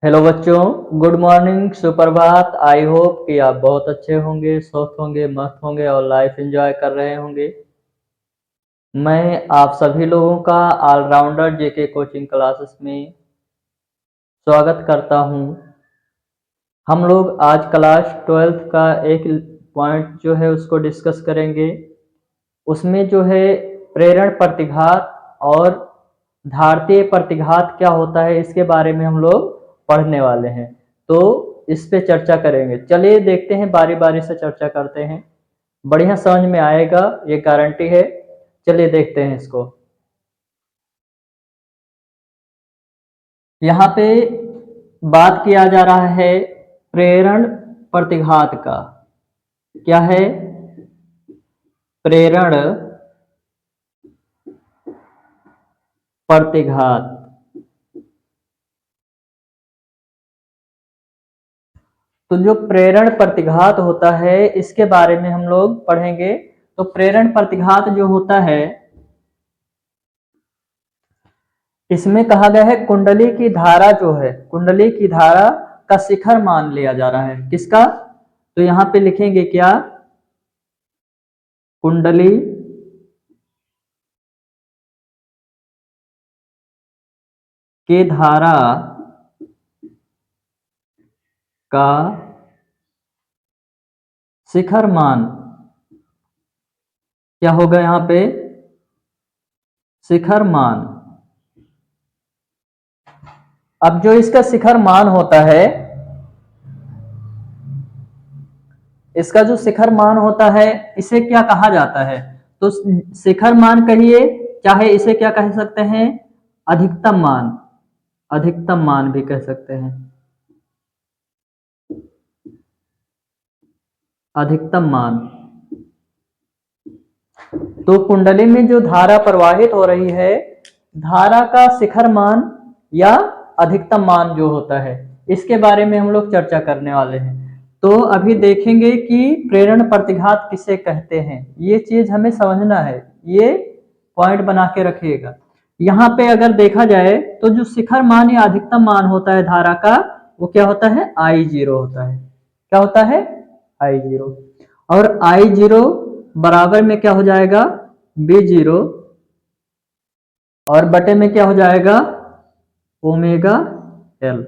Hello बच्चों, good morning, सुप्रभात। I hope कि आप बहुत अच्छे होंगे, स्वस्थ होंगे, मस्त होंगे और लाइफ एंजॉय कर रहे होंगे। मैं आप सभी लोगों का ऑलराउंडर जेके कोचिंग क्लासेस में स्वागत करता हूं। हम लोग आज क्लास 12th का एक पॉइंट जो है उसको डिस्कस करेंगे। उसमें जो है प्रेरण प्रतिघात और धारतीय प्रतिघात क्या होता है इसके बारे में हम लोग पढ़ने वाले हैं। तो इस पे चर्चा करेंगे। चलिए देखते हैं, बारी बारी से चर्चा करते हैं। बढ़िया समझ में आएगा, ये गारंटी है। चलिए देखते हैं इसको। यहाँ पे बात किया जा रहा है प्रेरण प्रतिघात का। क्या है? प्रेरण प्रतिघात। तो जो प्रेरण प्रतिघात होता है इसके बारे में हम लोग पढ़ेंगे। तो प्रेरण प्रतिघात जो होता है इसमें कहा गया है कुंडली की धारा जो है, कुंडली की धारा का शिखर मान लिया जा रहा है। किसका? तो यहां पे लिखेंगे क्या? कुंडली के धारा का शिखर मान। क्या होगा यहां पे? शिखर मान। अब जो इसका शिखर मान होता है, इसका जो शिखर मान होता है इसे क्या कहा जाता है? तो शिखर मान कहिए, चाहे इसे क्या कह सकते हैं? अधिकतम मान। अधिकतम मान भी कह सकते हैं। अधिकतम मान। तो कुंडली में जो धारा प्रवाहित हो रही है, धारा का शिखर मान या अधिकतम मान जो होता है, इसके बारे में हम लोग चर्चा करने वाले हैं। तो अभी देखेंगे कि प्रेरण प्रतिघात किसे कहते हैं। ये चीज हमें समझना है, ये पॉइंट बना के रखिएगा। यहाँ पे अगर देखा जाए तो जो शिखर मान या अधिकतम मान होता है धारा का, वो क्या होता है? I0 होता है। क्या होता है? I0। और I0 बराबर में क्या हो जाएगा? B0 और बटे में क्या हो जाएगा? Omega L।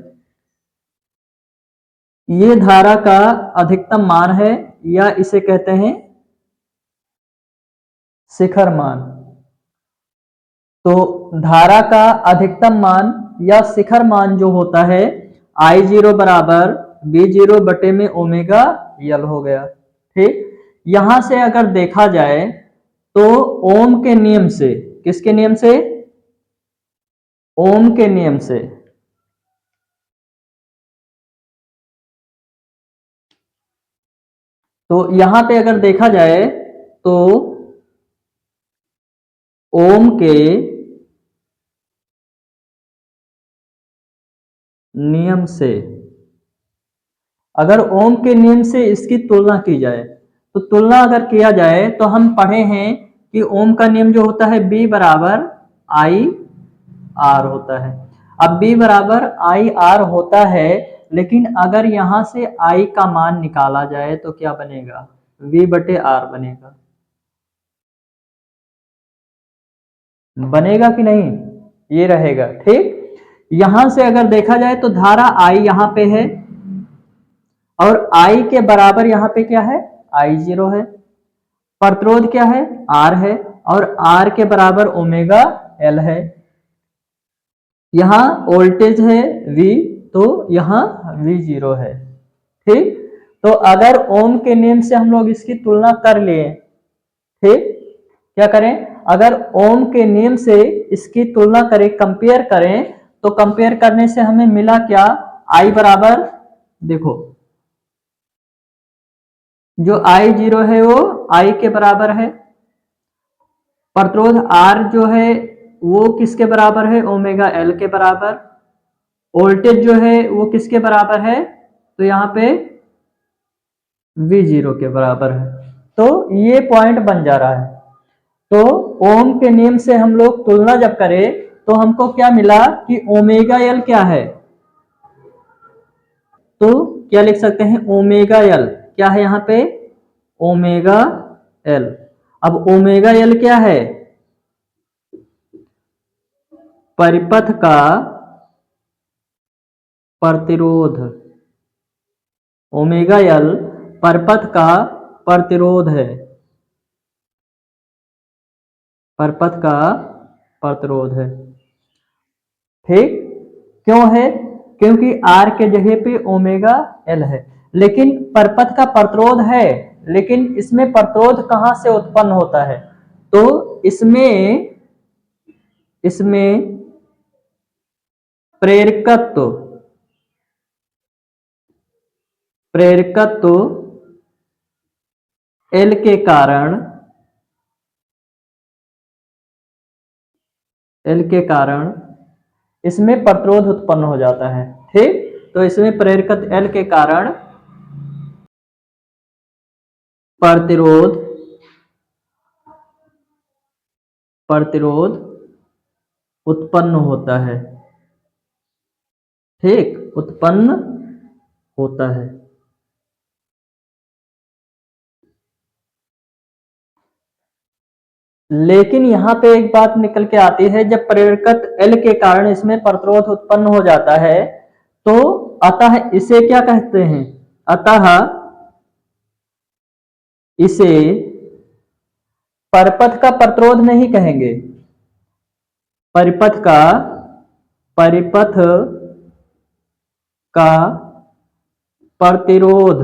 ये धारा का अधिकतम मान है या इसे कहते हैं शिखर मान। तो धारा का अधिकतम मान या शिखर मान जो होता है I0 बराबर B0 बटे में ओमेगा L हो गया। ठीक, यहां से अगर देखा जाए तो ओम के नियम से, किसके नियम से? ओम के नियम से। तो यहां पे अगर देखा जाए तो ओम के नियम से, अगर ओम के नियम से इसकी तुलना की जाए, तो तुलना अगर किया जाए तो हम पढ़े हैं कि ओम का नियम जो होता है B बराबर आई आर होता है। अब B बराबर आई आर होता है, लेकिन अगर यहां से I का मान निकाला जाए तो क्या बनेगा? V बटे आर बनेगा। बनेगा कि नहीं? ये रहेगा। ठीक, यहां से अगर देखा जाए तो धारा I यहां पे है और I के बराबर यहां पे क्या है? I0 है। प्रतिरोध क्या है? R है और R के बराबर ओमेगा L है। यहां वोल्टेज है V, तो यहां V0 है। ठीक, तो अगर ओम के नियम से हम लोग इसकी तुलना कर लिए, ठीक, क्या करें? अगर ओम के नियम से इसकी तुलना करें, कंपेयर करें, तो कंपेयर करने से हमें मिला क्या? I बराबर, देखो जो I0 है वो I के बराबर है। प्रतिरोध R जो है वो किसके बराबर है? ओमेगा L के बराबर। वोल्टेज जो है वो किसके बराबर है? तो यहाँ पे V0 के बराबर है। तो ये पॉइंट बन जा रहा है। तो ओम के नियम से हम लोग तुलना जब करें तो हमको क्या मिला कि ओमेगा L क्या है? तो क्या लिख सकते हैं, ओमेगा एल। क्या है यहाँ पे, ओमेगा एल। अब ओमेगा एल क्या है, परिपथ का प्रतिरोध। ओमेगा एल परिपथ का प्रतिरोध है, परिपथ का प्रतिरोध है। ठीक, क्यों है, क्योंकि आर के जगह पे ओमेगा एल है, लेकिन परपथ का प्रतिरोध है, लेकिन इसमें प्रतिरोध कहां से उत्पन्न होता है, तो इसमें प्रेरकत्व एल के कारण इसमें प्रतिरोध उत्पन्न हो जाता है। ठीक, तो इसमें प्रेरकत्व एल के कारण प्रतिरोध उत्पन्न होता है। ठीक, उत्पन्न होता है। लेकिन यहाँ पे एक बात निकल के आती है, जब प्रेरकत्व एल के कारण इसमें प्रतिरोध उत्पन्न हो जाता है, तो अतः इसे क्या कहते हैं, अतः इसे परपथ का प्रतिरोध नहीं कहेंगे, परिपथ का प्रतिरोध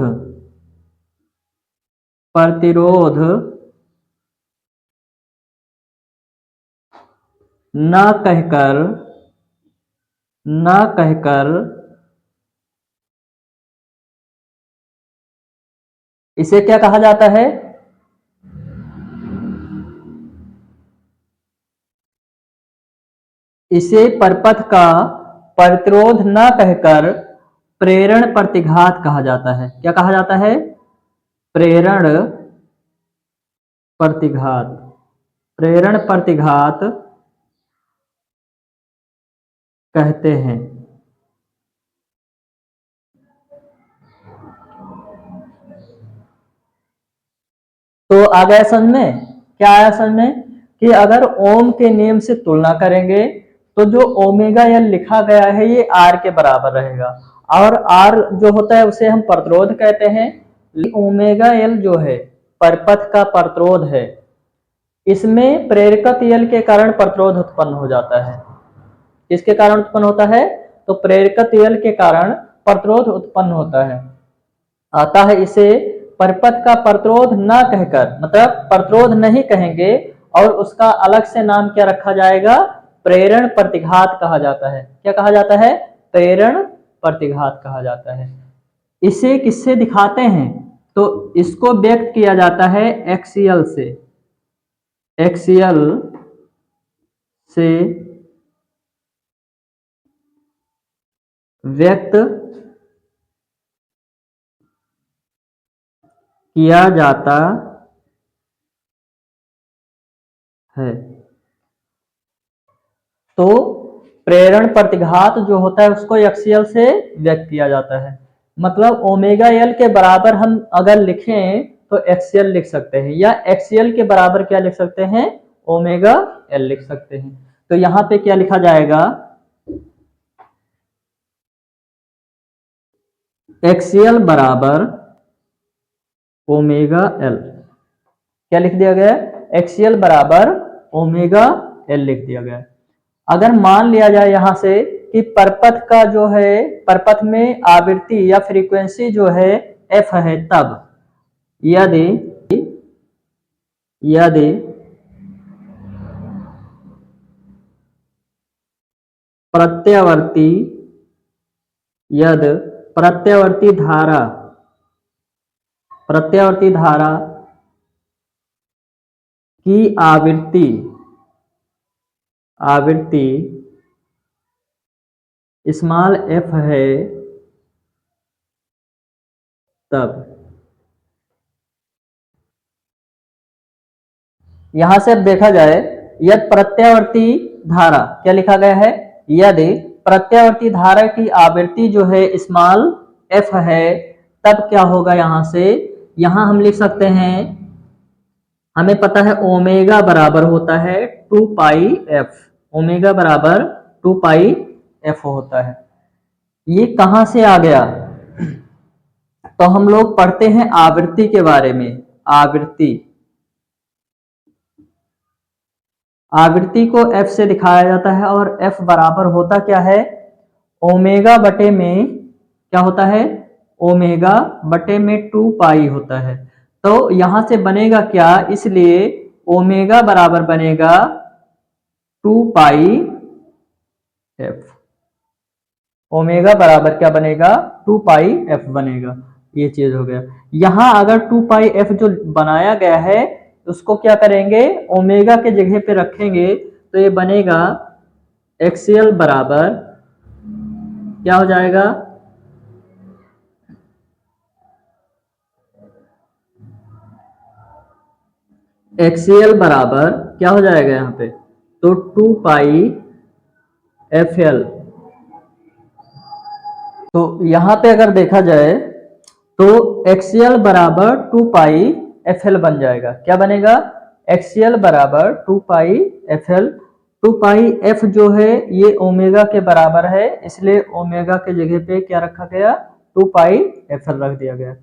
न कहकर इसे क्या कहा जाता है, इसे परपथ का प्रतिरोध न कहकर प्रेरण प्रतिघात कहा जाता है। क्या कहा जाता है, प्रेरण प्रतिघात कहते हैं। तो आ गया समझ में, क्या आया समझ में, कि अगर ओम के नियम से तुलना करेंगे तो जो ओमेगा एल लिखा गया है ये आर के बराबर रहेगा, और आर जो होता है उसे हम प्रतिरोध कहते हैं। ओमेगा एल जो है परपथ का प्रतिरोध है, इसमें प्रेरकत्व एल के कारण प्रतिरोध उत्पन्न हो जाता है। किसके कारण उत्पन्न होता है, तो प्रेरकत्व एल के कारण प्रतिरोध उत्पन्न होता है। आता है इसे परिपथ का प्रतिरोध न कहकर, मतलब प्रतिरोध नहीं कहेंगे, और उसका अलग से नाम क्या रखा जाएगा, प्रेरण प्रतिघात कहा जाता है। क्या कहा जाता है, प्रेरण प्रतिघात कहा जाता है। इसे किससे दिखाते हैं, तो इसको व्यक्त किया जाता है एक्सियल से व्यक्त किया जाता है। तो प्रेरण प्रतिघात जो होता है उसको एक्सियल से व्यक्त किया जाता है। मतलब ओमेगा एल के बराबर हम अगर लिखें तो एक्सियल लिख सकते हैं, या एक्सियल के बराबर क्या लिख सकते हैं, ओमेगा एल लिख सकते हैं। तो यहां पे क्या लिखा जाएगा, एक्सियल बराबर ओमेगा एल। क्या लिख दिया गया, एक्सियल बराबर ओमेगा एल लिख दिया गया। अगर मान लिया जाए यहां से कि परपथ का जो है, परपथ में आवृत्ति या फ्रीक्वेंसी जो है एफ है, तब यदि प्रत्यावर्ती धारा की आवृत्ति स्मॉल एफ है, तब यहां से अब देखा जाए, यदि प्रत्यावर्ती धारा, क्या लिखा गया है, यदि प्रत्यावर्ती धारा की आवृत्ति जो है स्मॉल एफ है, तब क्या होगा यहाँ से, यहाँ हम लिख सकते हैं, हमें पता है ओमेगा बराबर होता है 2 पाई एफ, ओमेगा बराबर 2 पाई एफ होता है। ये कहां से आ गया, तो हम लोग पढ़ते हैं आवृत्ति के बारे में। आवृत्ति, आवृत्ति को एफ से दिखाया जाता है और एफ बराबर होता क्या है, ओमेगा बटे में क्या होता है, ओमेगा बटे में 2 पाई होता है। तो यहां से बनेगा क्या, इसलिए ओमेगा बराबर बनेगा 2 पाई एफ, ओमेगा बराबर क्या बनेगा, 2 पाई एफ बनेगा। ये चीज हो गया। यहां अगर 2 पाई एफ जो बनाया गया है उसको क्या करेंगे, ओमेगा के जगह पे रखेंगे, तो ये बनेगा एक्सएल बराबर क्या हो जाएगा, एक्सएल बराबर क्या हो जाएगा यहाँ पे, तो 2 पाई एफ एल। तो यहाँ पे अगर देखा जाए तो एक्सएल बराबर 2 पाई एफ एल बन जाएगा। क्या बनेगा, एक्सएल बराबर 2 पाई एफ एल। 2 पाई एफ जो है ये ओमेगा के बराबर है, इसलिए ओमेगा के जगह पे क्या रखा गया, 2 पाई एफ एल रख दिया गया।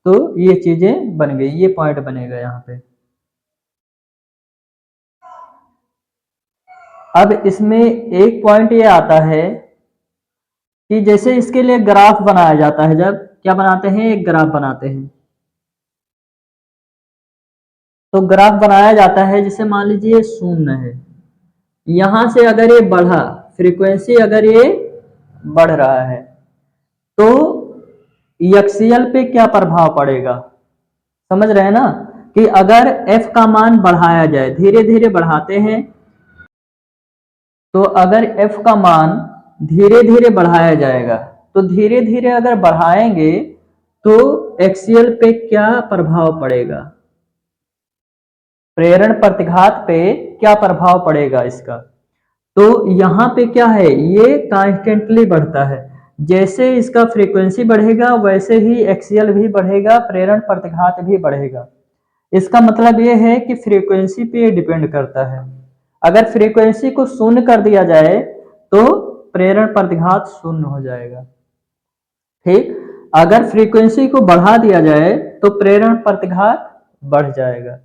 तो ये चीजें बन गई, ये पॉइंट बनेगा यहाँ पे। अब इसमें एक पॉइंट ये आता है कि जैसे इसके लिए ग्राफ बनाया जाता है, जब क्या बनाते हैं, एक ग्राफ बनाते हैं, तो ग्राफ बनाया जाता है, जैसे मान लीजिए 0 है, यहां से अगर ये बढ़ा, फ्रीक्वेंसी अगर ये बढ़ रहा है, तो एक्सियल पे क्या प्रभाव पड़ेगा, समझ रहे हैं ना, कि अगर एफ का मान बढ़ाया जाए, धीरे धीरे बढ़ाते हैं, तो अगर एफ का मान धीरे धीरे बढ़ाया जाएगा, तो धीरे धीरे अगर बढ़ाएंगे तो एक्सियल पे क्या प्रभाव पड़ेगा, प्रेरण प्रतिघात पे क्या प्रभाव पड़ेगा इसका। तो यहाँ पे क्या है, ये कांस्टेंटली बढ़ता है, जैसे इसका फ्रीक्वेंसी बढ़ेगा वैसे ही एक्सियल भी बढ़ेगा, प्रेरण प्रतिघात भी बढ़ेगा। इसका मतलब ये है कि फ्रीक्वेंसी पे डिपेंड करता है। अगर फ्रीक्वेंसी को शून्य कर दिया जाए तो प्रेरण प्रतिघात शून्य हो जाएगा, ठीक। अगर फ्रीक्वेंसी को बढ़ा दिया जाए तो प्रेरण प्रतिघात बढ़ जाएगा।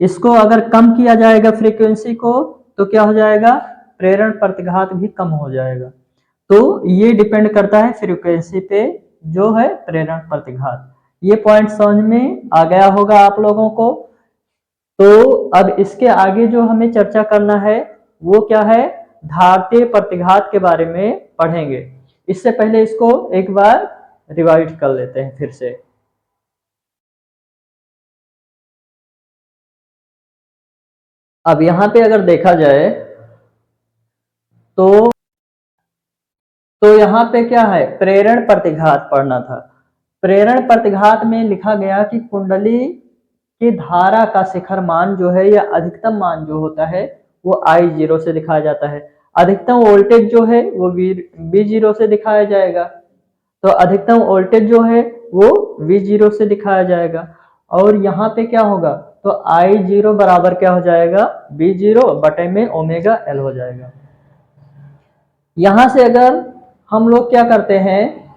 इसको अगर कम किया जाएगा फ्रीक्वेंसी को, तो क्या हो जाएगा, प्रेरण प्रतिघात भी कम हो जाएगा। तो ये डिपेंड करता है फ्रीक्वेंसी पे, जो है प्रेरण प्रतिघात। ये पॉइंट समझ में आ गया होगा आप लोगों को। तो अब इसके आगे जो हमें चर्चा करना है वो क्या है, धात्रीय प्रतिघात के बारे में पढ़ेंगे। इससे पहले इसको एक बार रिवाइज कर लेते हैं फिर से। अब यहाँ पे अगर देखा जाए तो यहाँ पे क्या है, प्रेरण प्रतिघात पढ़ना था। प्रेरण प्रतिघात में लिखा गया कि कुंडली की धारा का शिखर मान जो है या अधिकतम मान जो होता है वो I0 से दिखाया जाता है। अधिकतम वोल्टेज जो है वो V0 से दिखाया जाएगा। तो अधिकतम वोल्टेज जो है वो V0 से दिखाया जाएगा। और यहाँ पे क्या होगा, तो I0 बराबर क्या हो जाएगा, V0 बटे में ओमेगा L हो जाएगा। यहां से अगर हम लोग क्या करते हैं,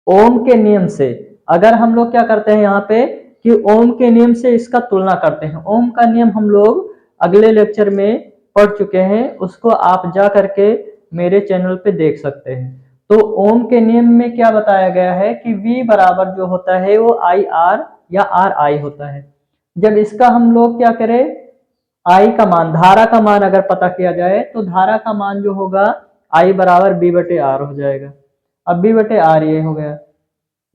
ओम के नियम से, अगर हम लोग क्या करते हैं यहाँ पे कि ओम के नियम से इसका तुलना करते हैं। ओम का नियम हम लोग अगले लेक्चर में पढ़ चुके हैं, उसको आप जा करके मेरे चैनल पे देख सकते हैं। तो ओम के नियम में क्या बताया गया है कि V बराबर जो होता है वो IR या RI होता है। जब इसका हम लोग क्या करें, I का मान, धारा का मान अगर पता किया जाए तो धारा का मान जो होगा I बराबर B बटे R हो जाएगा। अब B बटे R ये हो गया।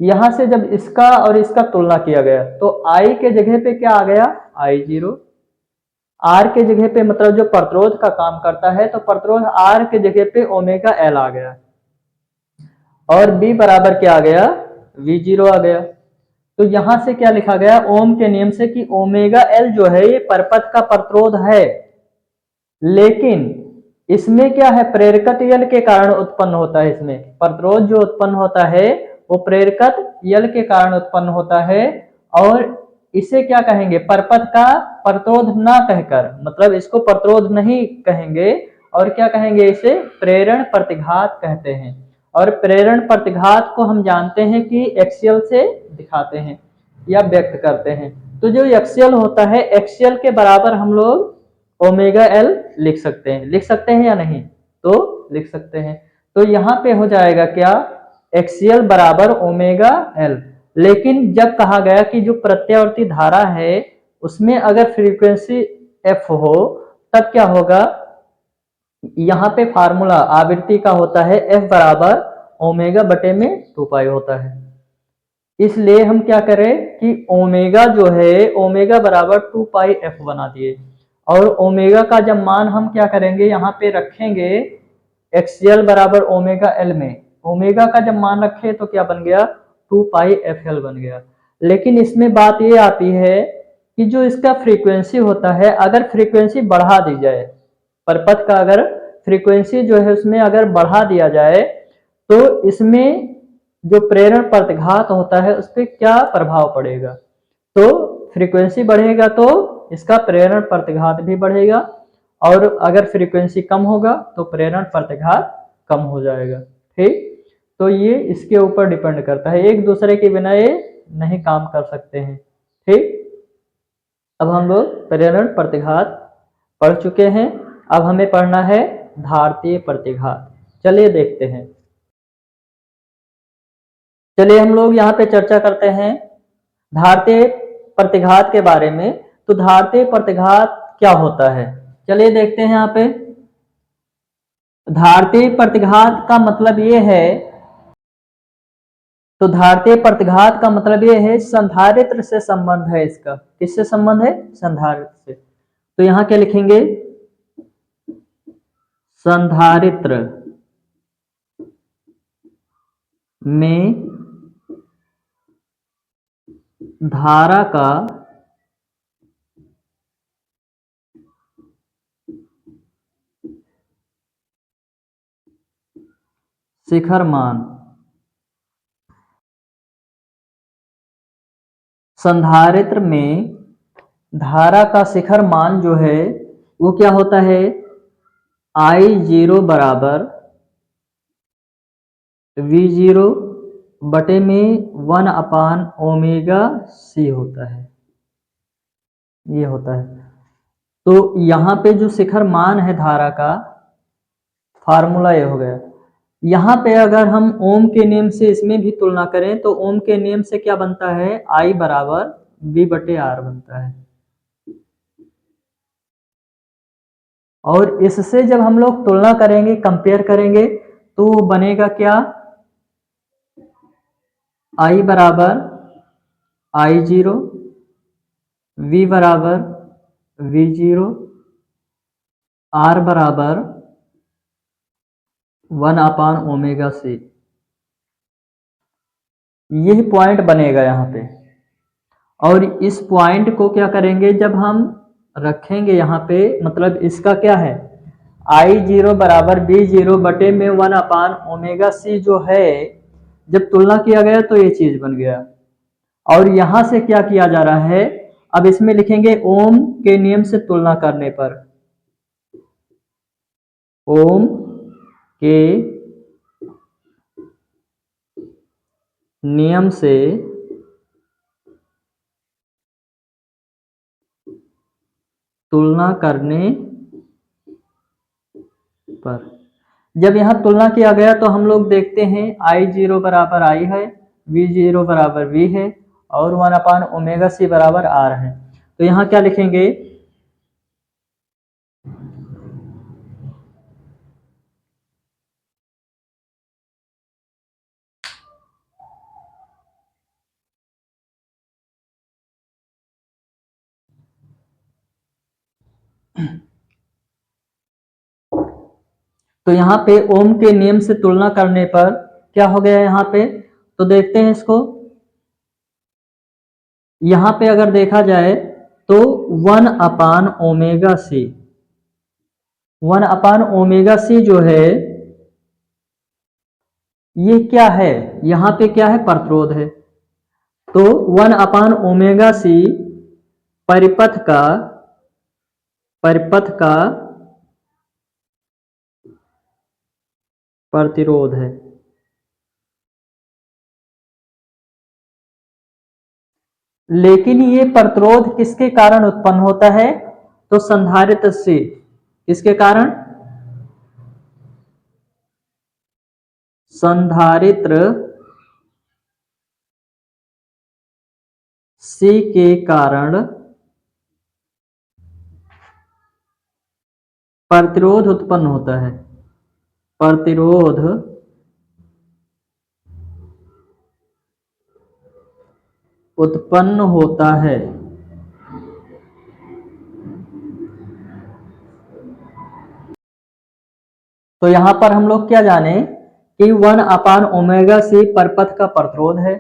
यहां से जब इसका और इसका तुलना किया गया तो I के जगह पे क्या आ गया, I0। R के जगह पे मतलब जो प्रतिरोध का काम करता है, तो प्रतिरोध R के जगह पे ओमेगा L आ गया, और B बराबर क्या आ गया, V0 आ गया। तो यहां से क्या लिखा गया, ओम के नियम से कि ओमेगा L जो है ये परपथ का प्रतिरोध है, लेकिन इसमें क्या है, प्रेरकत यल के कारण उत्पन्न होता है। इसमें प्रतिरोध जो उत्पन्न होता है वो प्रेरकत यल के कारण उत्पन्न होता है। और इसे क्या कहेंगे, परपथ का प्रतिरोध ना कहकर, मतलब इसको प्रतिरोध नहीं कहेंगे और क्या कहेंगे, इसे प्रेरण प्रतिघात कहते हैं। और प्रेरण प्रतिघात को हम जानते हैं कि एक्सियल से दिखाते हैं या व्यक्त करते हैं। तो जो एक्सियल होता है, एक्सियल के बराबर हम लोग ओमेगा एल लिख सकते हैं। लिख सकते हैं या नहीं, तो लिख सकते हैं। तो यहाँ पे हो जाएगा क्या, एक्सियल बराबर ओमेगा एल। लेकिन जब कहा गया कि जो प्रत्यावर्ती धारा है उसमें अगर फ्रीक्वेंसी एफ हो तब क्या होगा, यहाँ पे फार्मूला आवृत्ति का होता है एफ बराबर ओमेगा बटे में 2 पाई होता है। इसलिए हम क्या करें कि ओमेगा जो है, ओमेगा बराबर 2 पाई एफ बना दिए। और ओमेगा का जब मान हम क्या करेंगे, यहाँ पे रखेंगे एक्सएल बराबर ओमेगा एल में। ओमेगा का जब मान रखे तो क्या बन गया, 2 पाई एफ एल बन गया। लेकिन इसमें बात ये आती है कि जो इसका फ्रीक्वेंसी होता है, अगर फ्रीक्वेंसी बढ़ा दी जाए, परपथ का अगर फ्रीक्वेंसी जो है उसमें अगर बढ़ा दिया जाए तो इसमें जो प्रेरण प्रतिघात होता है उस पर क्या प्रभाव पड़ेगा। तो फ्रीक्वेंसी बढ़ेगा तो इसका प्रेरण प्रतिघात भी बढ़ेगा, और अगर फ्रीक्वेंसी कम होगा तो प्रेरण प्रतिघात कम हो जाएगा। ठीक, तो ये इसके ऊपर डिपेंड करता है, एक दूसरे के बिना ये नहीं काम कर सकते हैं। ठीक, अब हम लोग प्रेरण प्रतिघात पढ़ चुके हैं। अब हमें पढ़ना है धारतीय प्रतिघात। चलिए देखते हैं। चलिए हम लोग यहाँ पे चर्चा करते हैं धारतीय प्रतिघात के बारे में। तो धारतीय प्रतिघात क्या होता है, चलिए देखते हैं। यहाँ पे धारतीय प्रतिघात का मतलब ये है, तो धारतीय प्रतिघात का मतलब ये है संधारित्र से संबंध है इसका। किससे संबंध है, संधारित्र से। तो यहाँ क्या लिखेंगे, संधारित्र में धारा का शिखर मान, संधारित्र में धारा का शिखर मान जो है वो क्या होता है, I0 बराबर V0 बटे में 1 अपान ओमेगा सी होता है, ये होता है। तो यहाँ पे जो शिखर मान है धारा का, फार्मूला ये हो गया। यहाँ पे अगर हम ओम के नियम से इसमें भी तुलना करें तो ओम के नियम से क्या बनता है, I बराबर V बटे R बनता है। और इससे जब हम लोग तुलना करेंगे, कंपेयर करेंगे, तो बनेगा क्या, I बराबर I0, V बराबर V0, R बराबर 1 अपान ओमेगा सी। यही पॉइंट बनेगा यहाँ पे। और इस पॉइंट को क्या करेंगे, जब हम रखेंगे यहाँ पे, मतलब इसका क्या है, I0 बराबर B0 बटे में 1 अपान ओमेगा सी जो है, जब तुलना किया गया तो ये चीज बन गया। और यहां से क्या किया जा रहा है, अब इसमें लिखेंगे ओम के नियम से तुलना करने पर, ओम के नियम से तुलना करने पर, जब यहाँ तुलना किया गया तो हम लोग देखते हैं I0 बराबर I है, V0 बराबर V है, और 1 अपान ओमेगा सी बराबर R है। तो यहाँ क्या लिखेंगे, तो यहाँ पे ओम के नियम से तुलना करने पर क्या हो गया यहाँ पे, तो देखते हैं इसको। यहाँ पे अगर देखा जाए तो 1 अपान ओमेगा सी, 1/ओमेगा c जो है ये क्या है, यहाँ पे क्या है, प्रतिरोध है। तो 1/ओमेगा c परिपथ का प्रतिरोध है। लेकिन ये प्रतिरोध किसके कारण उत्पन्न होता है, तो संधारित्र से। किसके कारण, संधारित्र C के कारण प्रतिरोध उत्पन्न होता है। प्रतिरोध उत्पन्न होता है। तो यहां पर हम लोग क्या जाने कि 1/ओमेगा c परपथ का प्रतिरोध है।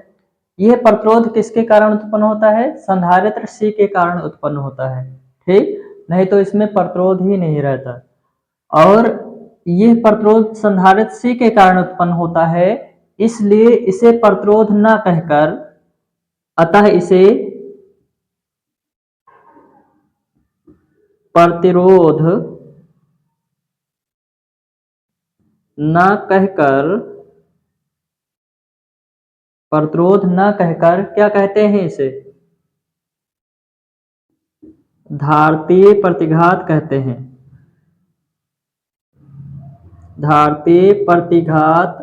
यह प्रतिरोध किसके कारण उत्पन्न होता है, संधारित्र C के कारण उत्पन्न होता है। ठीक, नहीं तो इसमें प्रतिरोध ही नहीं रहता। और यह प्रतिरोध संधारित्र C के कारण उत्पन्न होता है, इसलिए इसे प्रतिरोध न कहकर, अतः इसे प्रतिरोध न कहकर, प्रतिरोध न कहकर क्या कहते हैं, इसे धारतीय प्रतिघात कहते हैं। धारतीय प्रतिघात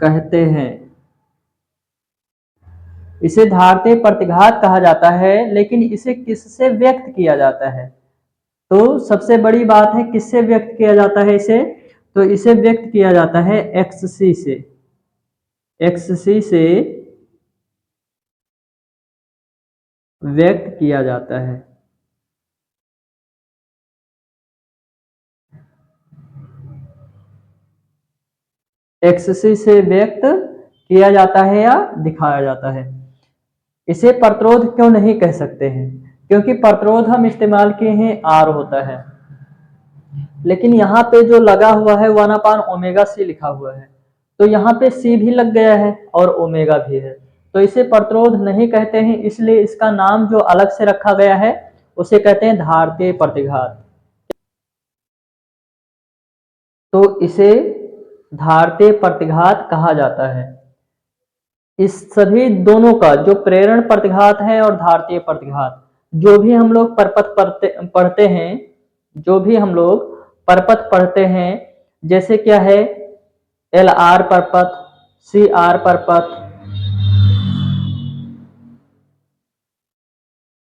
कहते हैं। इसे धारतीय प्रतिघात कहा जाता है। लेकिन इसे किससे व्यक्त किया जाता है, तो सबसे बड़ी बात है किससे व्यक्त किया जाता है इसे, तो इसे व्यक्त किया जाता है XC से। XC से व्यक्त किया जाता है। XC से व्यक्त किया जाता है या दिखाया जाता है। इसे प्रतिरोध क्यों नहीं कह सकते हैं, क्योंकि प्रतिरोध हम इस्तेमाल किए हैं R होता है। लेकिन यहाँ पे जो लगा हुआ है 1/ओमेगा c लिखा हुआ है, तो यहाँ पे C भी लग गया है और ओमेगा भी है, तो इसे प्रतिरोध नहीं कहते हैं। इसलिए इसका नाम जो अलग से रखा गया है उसे कहते हैं धारतीय प्रतिघात। तो इसे धारतीय प्रतिघात कहा जाता है। इस सभी दोनों का, जो प्रेरण प्रतिघात है और धारतीय प्रतिघात, जो भी हम लोग परपथ पढ़ते हैं, जो भी हम लोग परपथ पढ़ते हैं, जैसे क्या है LR परपथ, CR परपथ,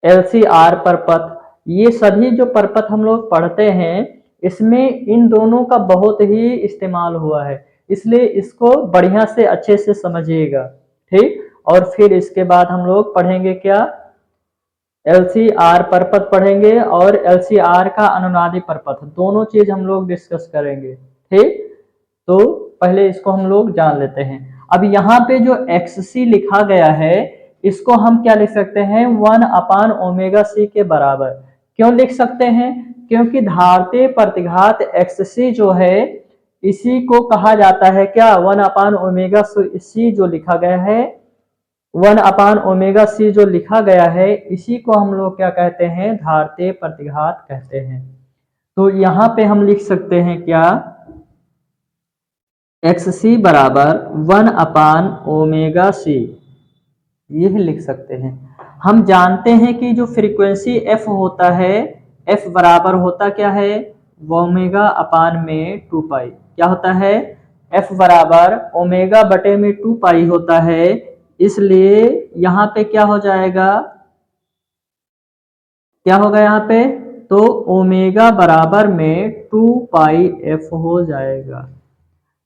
LCR परपथ, ये सभी जो परपथ हम लोग पढ़ते हैं, इसमें इन दोनों का बहुत ही इस्तेमाल हुआ है। इसलिए इसको बढ़िया से अच्छे से समझिएगा। ठीक, और फिर इसके बाद हम लोग पढ़ेंगे क्या, LCR परपथ पढ़ेंगे और LCR का अनुनादी परपथ, दोनों चीज हम लोग डिस्कस करेंगे। ठीक, तो पहले इसको हम लोग जान लेते हैं। अब यहाँ पे जो XC लिखा गया है, इसको हम क्या लिख सकते हैं, 1/ओमेगा c के बराबर। क्यों लिख सकते हैं, क्योंकि धारतीय प्रतिघात XC जो है, इसी को कहा जाता है क्या, 1/ओमेगा c जो लिखा गया है, 1/ओमेगा c जो लिखा गया है, इसी को हम लोग क्या कहते हैं, धारतीय प्रतिघात कहते हैं। तो यहाँ पे हम लिख सकते हैं क्या, XC बराबर 1/ओमेगा c, यह लिख सकते हैं। हम जानते हैं कि जो फ्रीक्वेंसी f होता है, f बराबर होता क्या है, ओमेगा अपान में 2 पाई। क्या होता है, f बराबर ओमेगा बटे में 2 पाई होता है। इसलिए यहाँ पे क्या हो जाएगा, क्या होगा यहाँ पे, तो ओमेगा बराबर में 2 पाई f हो जाएगा।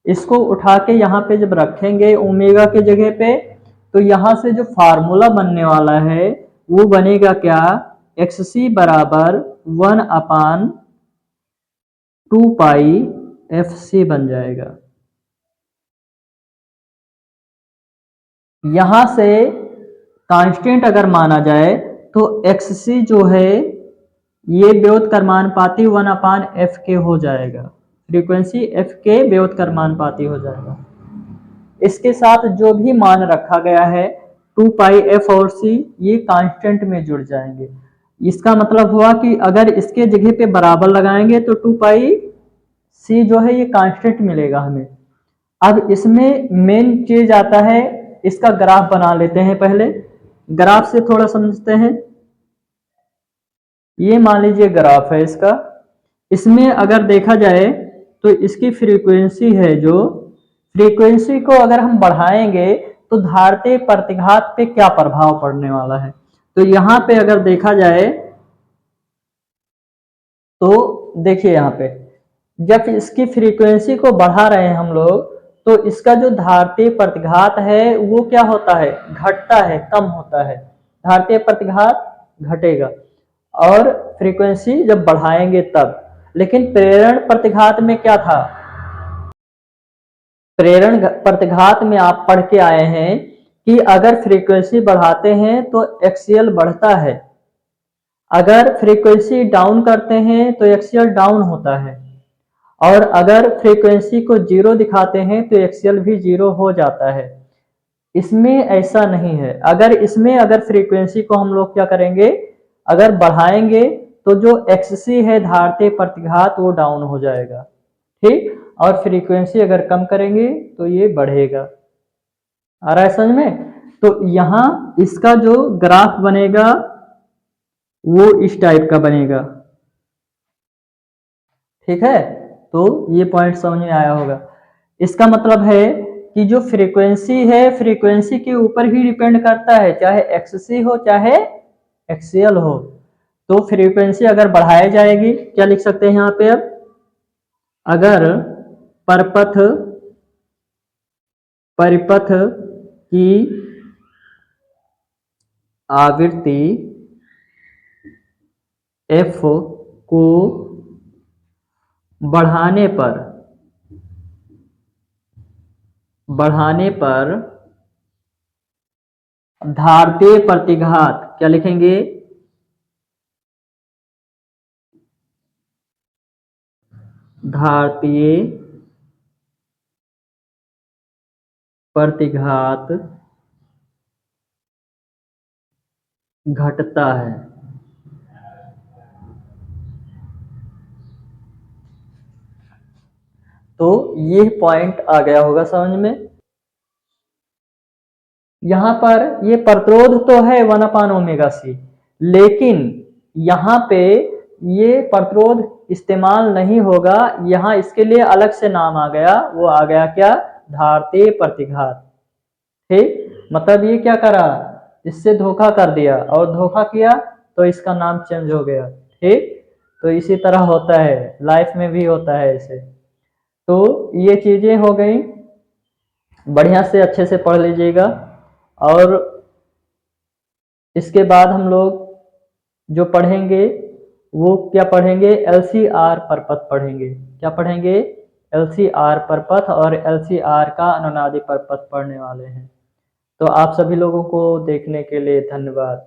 इसको उठा के यहाँ पे जब रखेंगे ओमेगा के जगह पे, तो यहाँ से जो फार्मूला बनने वाला है वो बनेगा क्या, XC बराबर 1/2 पाई FC बन जाएगा। यहां से कांस्टेंट अगर माना जाए तो XC जो है ये व्युत्क्रमानुपाती 1/f के हो जाएगा, फ्रीक्वेंसी f के व्युत्क्रमानुपाती हो जाएगा। इसके साथ जो भी मान रखा गया है 2 पाई f और c ये कांस्टेंट में जुड़ जाएंगे। इसका मतलब हुआ कि अगर इसके जगह पे बराबर लगाएंगे तो 2 पाई c जो है ये कांस्टेंट मिलेगा हमें। अब इसमें मेन चीज आता है, इसका ग्राफ बना लेते हैं पहले, ग्राफ से थोड़ा समझते हैं। ये मान लीजिए ग्राफ है इसका, इसमें अगर देखा जाए तो इसकी फ्रीक्वेंसी है, जो फ्रीक्वेंसी को अगर हम बढ़ाएंगे तो धारते प्रतिघात पे क्या प्रभाव पड़ने वाला है। तो यहाँ पे अगर देखा जाए तो देखिए यहाँ पे जब इसकी फ्रीक्वेंसी को बढ़ा रहे हैं हम लोग तो इसका जो धारतीय प्रतिघात है वो क्या होता है, घटता है, कम होता है। धारतीय प्रतिघात घटेगा और फ्रीक्वेंसी जब बढ़ाएंगे तब। लेकिन प्रेरण प्रतिघात में क्या था, प्रेरण प्रतिघात में आप पढ़ के आए हैं कि अगर फ्रीक्वेंसी बढ़ाते हैं तो एक्सियल बढ़ता है, अगर फ्रीक्वेंसी डाउन करते हैं तो एक्सियल डाउन होता है, और अगर फ्रीक्वेंसी को जीरो दिखाते हैं तो एक्सियल भी जीरो हो जाता है। इसमें ऐसा नहीं है, अगर फ्रीक्वेंसी को हम लोग क्या करेंगे, अगर बढ़ाएंगे तो जो XC है धारते प्रतिघात वो डाउन हो जाएगा, ठीक, और फ्रीक्वेंसी अगर कम करेंगे तो ये बढ़ेगा। आ रहा है समझ में। तो यहाँ इसका जो ग्राफ बनेगा वो इस टाइप का बनेगा, ठीक है। तो ये पॉइंट समझ में आया होगा। इसका मतलब है कि जो फ्रीक्वेंसी है फ्रीक्वेंसी के ऊपर ही डिपेंड करता है, चाहे XC हो चाहे XL हो। तो फ्रीक्वेंसी अगर बढ़ाई जाएगी, क्या लिख सकते हैं यहाँ पे, अब अगर परिपथ की आवृत्ति f को बढ़ाने पर धारतीय प्रतिघात, क्या लिखेंगे, धारतीय प्रतिघात घटता है। तो ये पॉइंट आ गया होगा समझ में। यहां पर ये प्रतिरोध तो है 1/ωc, लेकिन यहाँ पे ये प्रतिरोध इस्तेमाल नहीं होगा, यहाँ इसके लिए अलग से नाम आ गया, वो आ गया क्या, धारतीय प्रतिघात, ठीक। मतलब ये क्या करा, इससे धोखा कर दिया और धोखा किया तो इसका नाम चेंज हो गया, ठीक। तो इसी तरह होता है, लाइफ में भी होता है ऐसे। तो ये चीजें हो गई, बढ़िया से अच्छे से पढ़ लीजिएगा। और इसके बाद हम लोग जो पढ़ेंगे वो क्या पढ़ेंगे, LCR परपथ पढ़ेंगे। क्या पढ़ेंगे, LCR परपथ, और LCR का अनुनादी परपथ पढ़ने वाले हैं। तो आप सभी लोगों को देखने के लिए धन्यवाद।